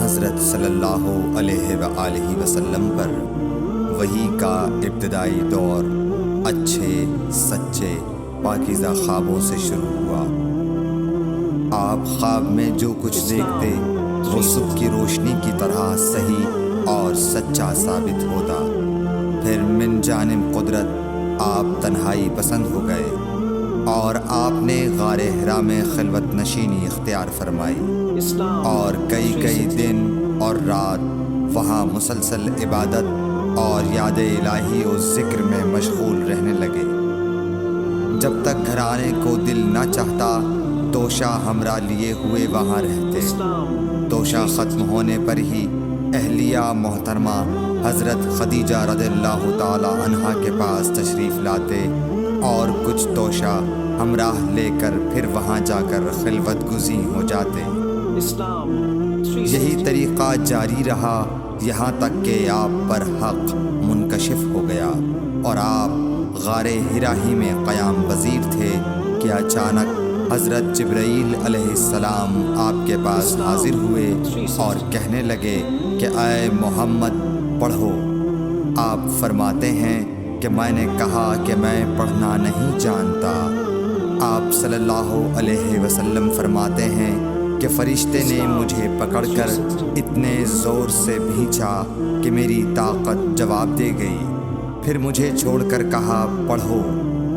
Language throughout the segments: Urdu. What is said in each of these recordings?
حضرت صلی اللہ علیہ وآلہ وسلم پر وحی کا ابتدائی دور اچھے سچے پاکیزہ خوابوں سے شروع ہوا۔ آپ خواب میں جو کچھ دیکھتے وہ صبح کی روشنی کی طرح صحیح اور سچا ثابت ہوتا۔ پھر من جانب قدرت آپ تنہائی پسند ہو گئے اور آپ نے غار حرا میں خلوت نشینی اختیار فرمائی اور کئی دن اور رات وہاں مسلسل عبادت اور یاد الہی و ذکر میں مشغول رہنے لگے۔ جب تک گھر آنے کو دل نہ چاہتا توشہ ہمراہ لیے ہوئے وہاں رہتے۔ توشہ ختم ہونے پر ہی اہلیہ محترمہ حضرت خدیجہ رضی اللہ تعالی عنہا کے پاس تشریف لاتے اور کچھ توشہ ہمراہ لے کر پھر وہاں جا کر خلوت گزین ہو جاتے۔ یہی طریقہ جاری رہا یہاں تک کہ آپ پر حق منکشف ہو گیا اور آپ غار حرا ہی میں قیام پذیر تھے کہ اچانک حضرت جبرائیل علیہ السلام آپ کے پاس حاضر ہوئے اور کہنے لگے کہ اے محمد پڑھو۔ آپ فرماتے ہیں کہ میں نے کہا کہ میں پڑھنا نہیں جانتا۔ آپ صلی اللہ علیہ وسلم فرماتے ہیں کہ فرشتے نے مجھے پکڑ کر اتنے زور سے بھینچا کہ میری طاقت جواب دے گئی۔ پھر مجھے چھوڑ کر کہا پڑھو۔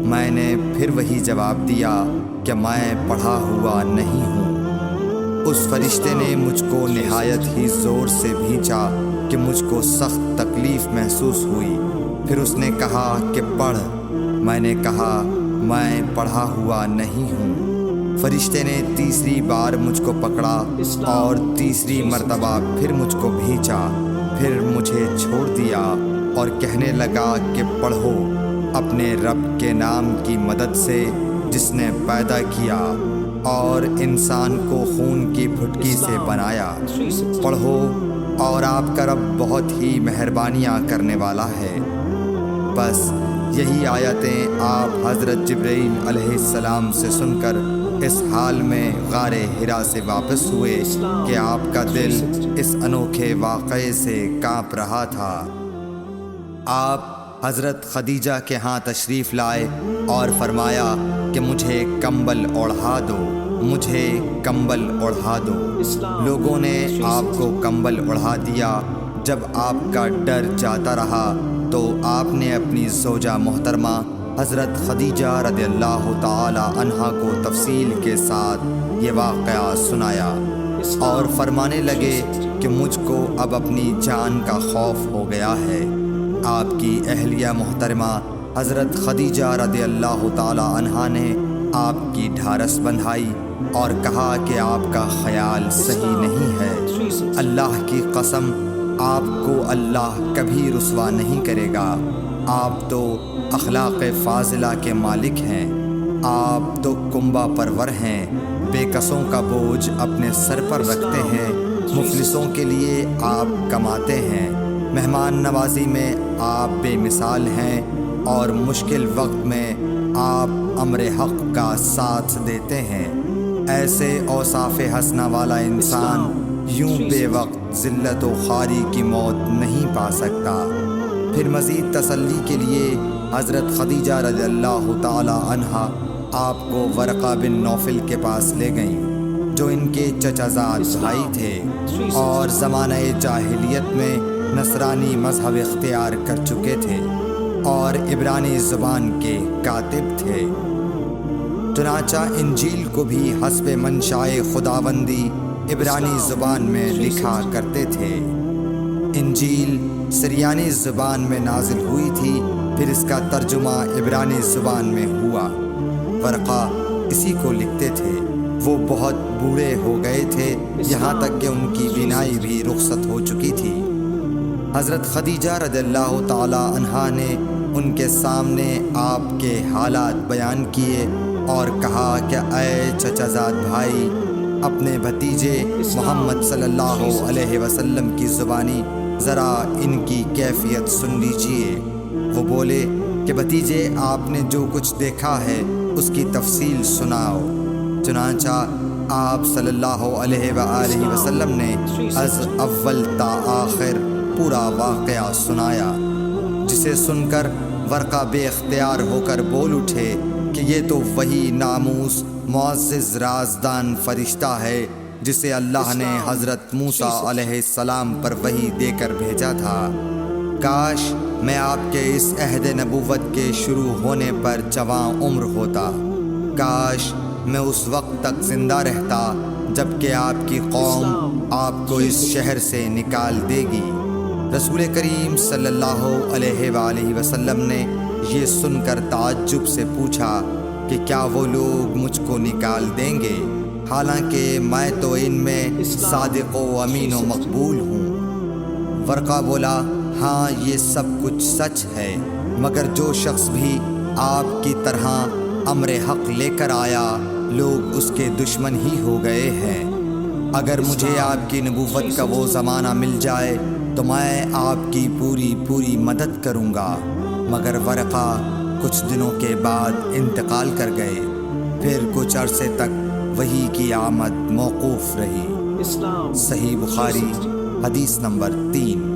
میں نے پھر وہی جواب دیا کہ میں پڑھا ہوا نہیں ہوں۔ اس فرشتے نے مجھ کو نہایت ہی زور سے بھینچا کہ مجھ کو سخت تکلیف محسوس ہوئی۔ پھر اس نے کہا کہ پڑھ۔ میں نے کہا میں پڑھا ہوا نہیں ہوں۔ فرشتے نے تیسری بار مجھ کو پکڑا اور تیسری مرتبہ پھر مجھ کو بھینچا۔ پھر مجھے چھوڑ دیا اور کہنے لگا کہ پڑھو اپنے رب کے نام کی مدد سے جس نے پیدا کیا اور انسان کو خون کی پھٹکی سے بنایا۔ پڑھو اور آپ کا رب بہت ہی مہربانیاں کرنے والا ہے۔ بس یہی آیتیں آپ حضرت جبرائیل علیہ السلام سے سن کر اس حال میں غار حرا سے واپس ہوئے کہ آپ کا دل اس انوکھے واقعے سے کانپ رہا تھا۔ آپ حضرت خدیجہ کے ہاں تشریف لائے اور فرمایا کہ مجھے کمبل اوڑھا دو، مجھے کمبل اوڑھا دو۔ لوگوں نے آپ کو کمبل اوڑھا دیا۔ جب آپ کا ڈر جاتا رہا تو آپ نے اپنی زوجہ محترمہ حضرت خدیجہ رضی اللہ تعالی عنہا کو تفصیل کے ساتھ یہ واقعہ سنایا اور فرمانے لگے کہ مجھ کو اب اپنی جان کا خوف ہو گیا ہے۔ آپ کی اہلیہ محترمہ حضرت خدیجہ رضی اللہ تعالی عنہا نے آپ کی ڈھارس بندھائی اور کہا کہ آپ کا خیال صحیح نہیں ہے۔ اللہ کی قسم آپ کو اللہ کبھی رسوا نہیں کرے گا۔ آپ تو اخلاق فاضلہ کے مالک ہیں۔ آپ تو کنبہ پرور ہیں، بے کسوں کا بوجھ اپنے سر پر رکھتے ہیں، مفلسوں کے لیے آپ کماتے ہیں، مہمان نوازی میں آپ بے مثال ہیں اور مشکل وقت میں آپ امر حق کا ساتھ دیتے ہیں۔ ایسے اوصاف حسنہ والا انسان یوں بے وقت ذلت و خواری کی موت نہیں پا سکتا۔ پھر مزید تسلی کے لیے حضرت خدیجہ رضی اللہ تعالی عنہا آپ کو ورقہ بن نوفل کے پاس لے گئیں جو ان کے چچا زاد بھائی تھے اور زمانہ جاہلیت میں نصرانی مذہب اختیار کر چکے تھے اور عبرانی زبان کے کاتب تھے۔ چنانچہ انجیل کو بھی حسب منشائے خداوندی عبرانی زبان میں لکھا کرتے تھے۔ انجیل سریانی زبان میں نازل ہوئی تھی، پھر اس کا ترجمہ عبرانی زبان میں ہوا۔ ورقہ اسی کو لکھتے تھے۔ وہ بہت بوڑھے ہو گئے تھے، یہاں تک کہ ان کی بینائی بھی رخصت ہو چکی تھی۔ حضرت خدیجہ رضی اللہ تعالی عنہا نے ان کے سامنے آپ کے حالات بیان کیے اور کہا کہ اے چچا زاد بھائی، اپنے بھتیجے محمد صلی اللہ علیہ وسلم کی زبانی ذرا ان کی کیفیت سن لیجئے۔ وہ بولے کہ بھتیجے، آپ نے جو کچھ دیکھا ہے اس کی تفصیل سناؤ۔ چنانچہ آپ صلی اللہ علیہ وآلہ وسلم نے از اول تا آخر پورا واقعہ سنایا، جسے سن کر ورقہ بے اختیار ہو کر بول اٹھے کہ یہ تو وہی ناموس معزز رازدان فرشتہ ہے جسے اللہ نے حضرت موسیٰ علیہ السلام پر وحی دے کر بھیجا تھا۔ کاش میں آپ کے اس عہد نبوت کے شروع ہونے پر جواں عمر ہوتا، کاش میں اس وقت تک زندہ رہتا جب کہ آپ کی قوم آپ کو اس شہر سے نکال دے گی۔ رسول کریم صلی اللہ علیہ وآلہ وسلم نے یہ سن کر تعجب سے پوچھا کہ کیا وہ لوگ مجھ کو نکال دیں گے، حالانکہ میں تو ان میں صادق و امین و مقبول ہوں؟ ورقہ بولا، ہاں یہ سب کچھ سچ ہے، مگر جو شخص بھی آپ کی طرح امر حق لے کر آیا لوگ اس کے دشمن ہی ہو گئے ہیں۔ اگر مجھے آپ کی نبوت کا وہ زمانہ مل جائے تو میں آپ کی پوری مدد کروں گا، مگر ورقہ کچھ دنوں کے بعد انتقال کر گئے، پھر کچھ عرصے تک وحی کی آمد موقوف رہی۔ صحیح بخاری حدیث نمبر 3۔